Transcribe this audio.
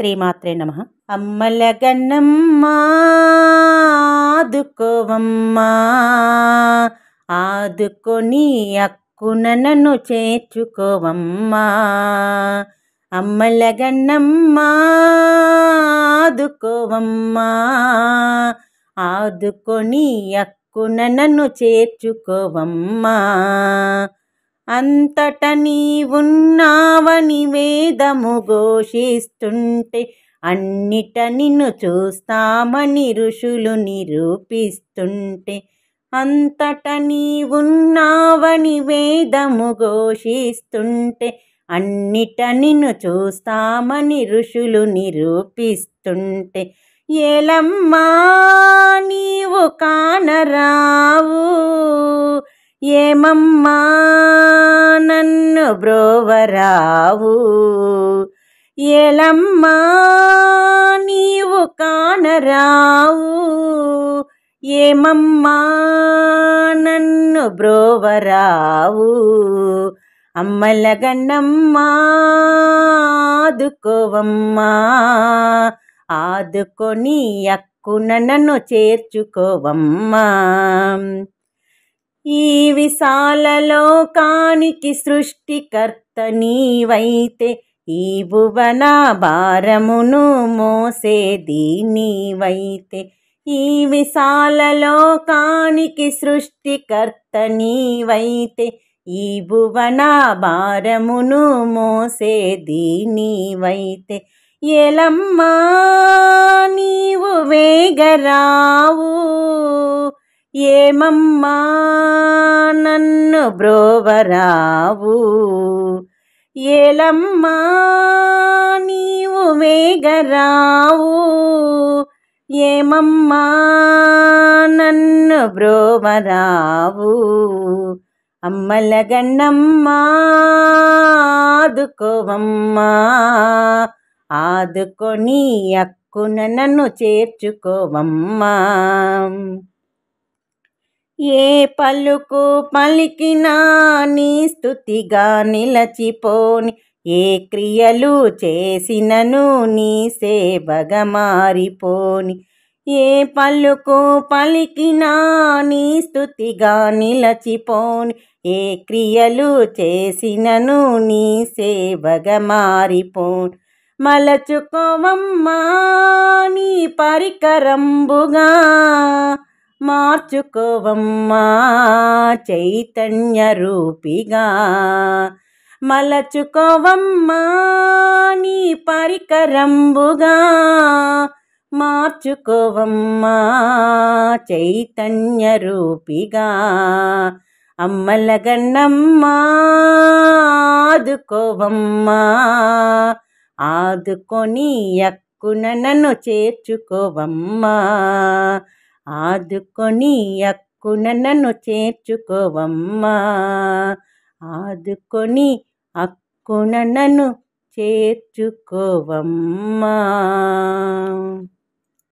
శ్రీమాత్రే నమః. అమ్మల గన్నమ్మా ఆదుకోవమ్మా, ఆదుకొని అక్కున నన్ను చేర్చుకోవమ్మా. అమ్మల గన్నమ్మా ఆదుకోవమ్మా, ఆదుకొని అక్కున నన్ను చేర్చుకోవమ్మా. అంతట నీవున్నావని వేదము ఘోషిస్తుంటే, అన్నిట నిన్ను చూస్తామని ఋషులు నిరూపిస్తుంటే. అంతట నీవున్నావని వేదము ఘోషిస్తుంటే, అన్నిట నిన్ను చూస్తామని ఋషులు నిరూపిస్తుంటే. ఏలమ్మా నీవు కానరావు, ఏమమ్మా నన్ను బ్రోవరావు. ఏలమ్మా నీవు కానరావు, ఏమమ్మా నన్ను బ్రోవరావు. అమ్మల గన్నమ్మా ఆదుకోవమ్మా, ఆదుకొని అక్కున నన్ను చేర్చుకోవమ్మా. ఈ విశాల లోకానికి సృష్టికర్త నీవైతే, ఈ భువన భారమును మోసేది నీవైతే. ఈ విశాల లోకానికి సృష్టికర్త నీవైతే, ఈ భువన భారమును మోసేది నీవైతే. ఏలమ్మా నీవు వేగరావు, ఏమమ్మా నన్ను బ్రోవరావు. ఏలమ్మా నీవు వేగరావు, ఏమమ్మా నన్ను బ్రోవరావు. అమ్మల గన్నమ్మా ఆదుకోవమ్మా, ఆదుకొని అక్కున నన్ను చేర్చుకోవమ్మా. ఏ పలుకు పలికినా నీ స్తుతిగా నిలచిపోని, ఏ క్రియలు చేసినను నీ సేవగా మారిపోని. ఏ పలుకు పలికినా నీ స్తుతిగా నిలచిపోని, ఏ క్రియలు చేసినను నీ సేవగా మారిపోని. మలచుకోవమ్మా నీ పరికరంబుగా, మార్చుకోవమ్మా చైతన్య రూపిగా. మలచుకోవమ్మా నీ పరికరంబుగా, మార్చుకోవమ్మా చైతన్య రూపిగా. అమ్మల గన్నమ్మా ఆదుకోవమ్మా, ఆదుకొని అక్కున నన్ను చేర్చుకోవమ్మా. ఆదుకొని అక్కున నన్ను చేర్చుకోవమ్మా, ఆదుకొని అక్కున నన్ను చేర్చుకోవమ్మా.